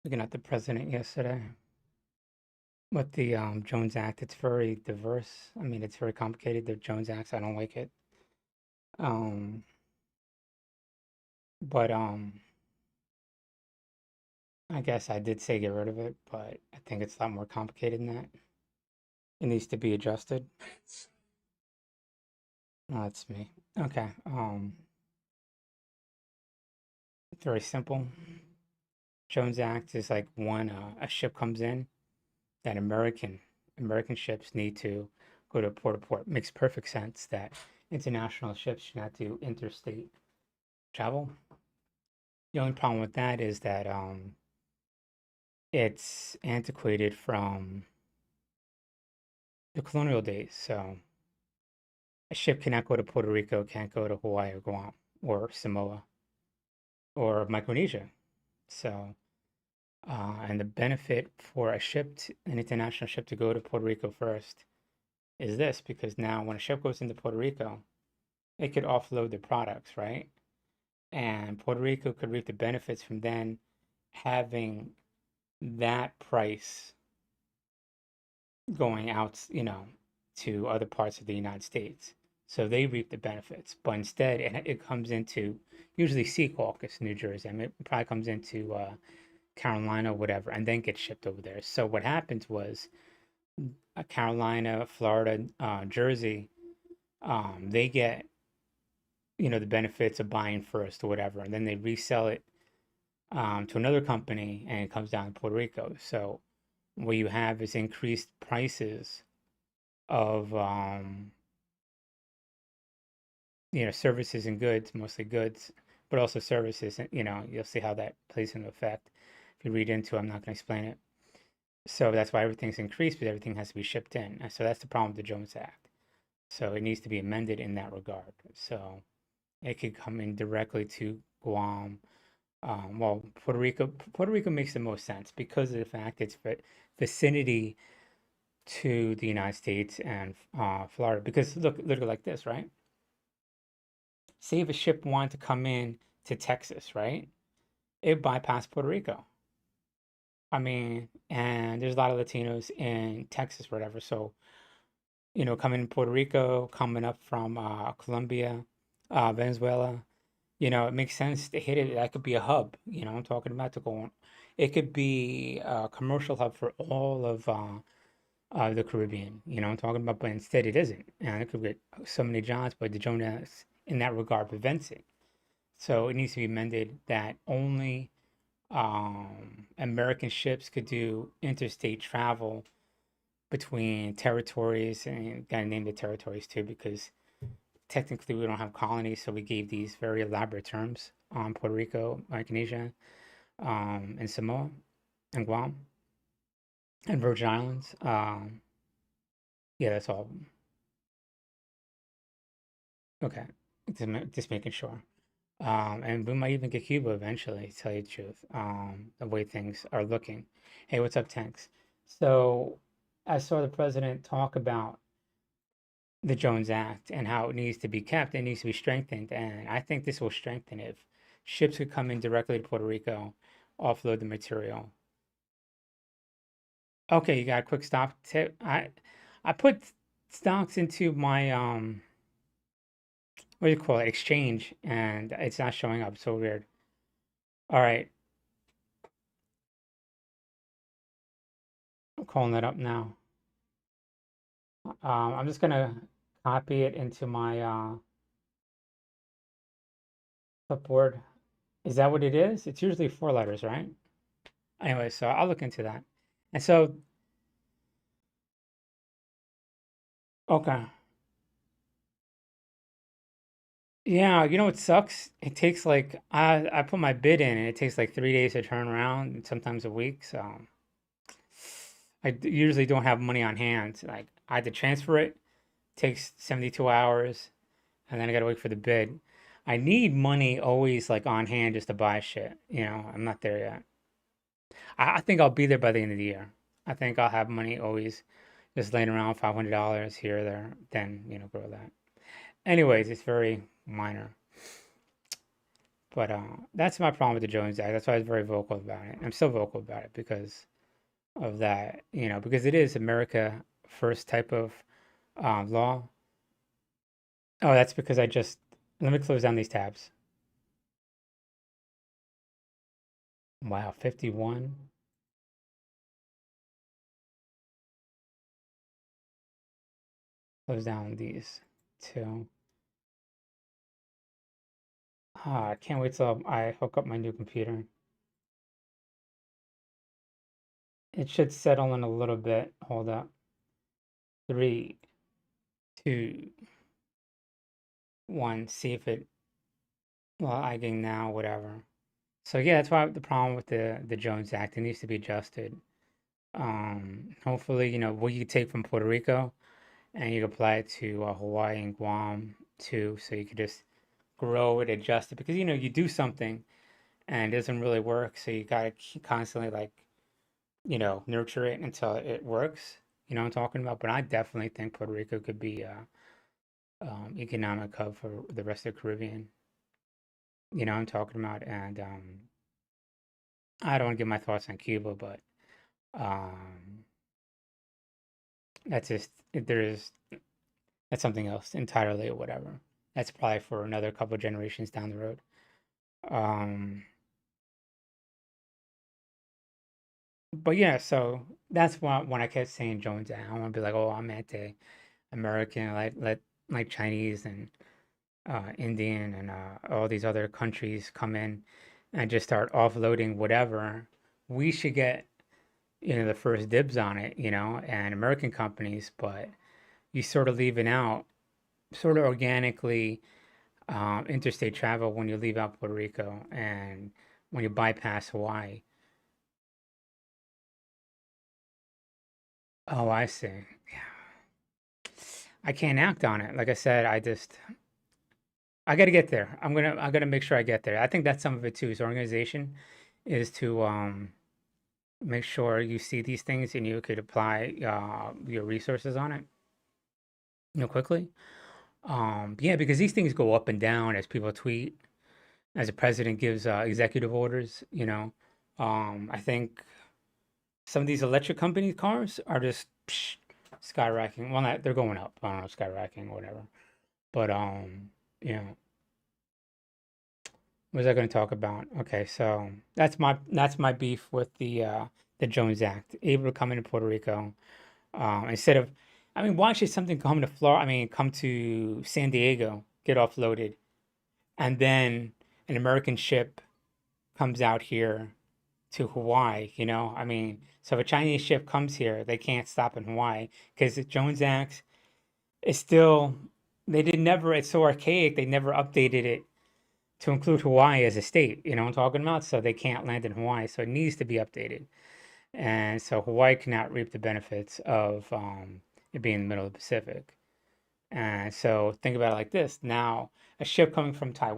Looking at the president yesterday with the Jones Act. It's very diverse. I mean, it's very complicated. The Jones Act, I don't like it. Um, but I guess I did say get rid of it, but I think it's a lot more complicated than that. It needs to be adjusted. Oh, that's me. Okay. It's very simple. Jones Act is like when a ship comes in that American ships need to go to port to port. Makes perfect sense that international ships should not do interstate travel. The only problem with that is that it's antiquated from the colonial days. So a ship cannot go to Puerto Rico, can't go to Hawaii or Guam or Samoa or Micronesia. So and the benefit for an international ship to go to Puerto Rico first is this, because now when a ship goes into Puerto Rico, it could offload the products, right? And Puerto Rico could reap the benefits from then having that price going out, to other parts of the United States. So they reap the benefits. But instead, it comes into usually Sea Caucus, New Jersey. I mean, it probably comes into Carolina, whatever, and then gets shipped over there. So what happened was Carolina, Florida, Jersey, they get, the benefits of buying first or whatever, and then they resell it to another company and it comes down to Puerto Rico. So what you have is increased prices of services and goods, mostly goods, but also services. And you'll see how that plays into effect. If you read into it, I'm not going to explain it. So that's why everything's increased, because everything has to be shipped in. And so that's the problem with the Jones Act. So it needs to be amended in that regard. So it could come in directly to Guam. Well, Puerto Rico. Puerto Rico makes the most sense because of the fact it's vicinity to the United States and Florida. Because look, literally like this, right? Say if a ship wanted to come in to Texas, right? It bypassed Puerto Rico. I mean, and there's a lot of Latinos in Texas, whatever. So, coming in Puerto Rico, coming up from Colombia, Venezuela, it makes sense to hit it. That could be a hub, I'm talking about to go on. It could be a commercial hub for all of the Caribbean, I'm talking about, but instead it isn't. And it could get so many jobs, but the Jonas in that regard prevents it. So it needs to be amended that only American ships could do interstate travel between territories, and gotta name the territories too, because technically we don't have colonies, so we gave these very elaborate terms on Puerto Rico, Micronesia, and Samoa, and Guam, and Virgin Islands. Yeah, that's all. Okay, just making sure. And we might even get Cuba eventually, to tell you the truth. The way things are looking. Hey, what's up, Tanks? So I saw the president talk about the Jones Act and how it needs to be kept, it needs to be strengthened, and I think this will strengthen it. If ships could come in directly to Puerto Rico, offload the material. Okay, you got a quick stop tip. I put stocks into my what do you call it, exchange, and it's not showing up. So weird. All right, I'm calling it up now. I'm just gonna copy it into my clipboard. Is that what it is? It's usually four letters, right? Anyway, so I'll look into that. And so, okay. Yeah, you know what sucks? It takes like I put my bid in and it takes like 3 days to turn around and sometimes a week. So usually don't have money on hand. Like I had to transfer it, takes 72 hours, and then I gotta wait for the bid. I need money always like on hand just to buy shit. I'm not there yet. I think I'll be there by the end of the year. I think I'll have money always just laying around, $500 here or there, then grow that. Anyways, it's very minor. But that's my problem with the Jones Act. That's why I was very vocal about it. I'm still vocal about it because of that, because it is America first type of law. Oh, that's because let me close down these tabs. Wow, 51. Close down these two. I can't wait till I hook up my new computer. It should settle in a little bit. Hold up. Three, two, one. See if it, well, I can now, whatever. So yeah, that's why the problem with the Jones Act, it needs to be adjusted. Hopefully, what you take from Puerto Rico and you can apply it to Hawaii and Guam too, so you could just grow it, adjust it, because you do something and it doesn't really work, so you gotta constantly like nurture it until it works. You know what I'm talking about? But I definitely think Puerto Rico could be a economic hub for the rest of the Caribbean. You know what I'm talking about? And I don't want to give my thoughts on Cuba, but um, that's just there is that's something else entirely or whatever. That's probably for another couple of generations down the road. Um, but yeah, so that's why when I kept saying Jones Act, I want to be like, oh, I'm anti-American, like Chinese and Indian and all these other countries come in and just start offloading whatever. We should get the first dibs on it, and American companies, but you sort of leaving out sort of organically interstate travel when you leave out Puerto Rico and when you bypass Hawaii. Oh, I see. Yeah. I can't act on it. Like I said, I got to get there. I got to make sure I get there. I think that's some of it too. Is organization is to make sure you see these things and you could apply your resources on it, quickly. Yeah, because these things go up and down as people tweet, as the president gives executive orders. I think some of these electric company cars are just skyrocketing. Well, not, they're going up. I don't know, skyrocketing or whatever. But you know, what was I going to talk about? Okay, so that's my beef with the Jones Act. Able to come into Puerto Rico instead of, I mean, why should something come to Florida? I mean, come to San Diego, get offloaded, and then an American ship comes out here to Hawaii, I mean, so if a Chinese ship comes here, they can't stop in Hawaii because the Jones Act is still, they did never, it's so archaic, they never updated it to include Hawaii as a state, what I'm talking about? So they can't land in Hawaii, so it needs to be updated. And so Hawaii cannot reap the benefits of it being in the middle of the Pacific. And so think about it like this. Now, a ship coming from Taiwan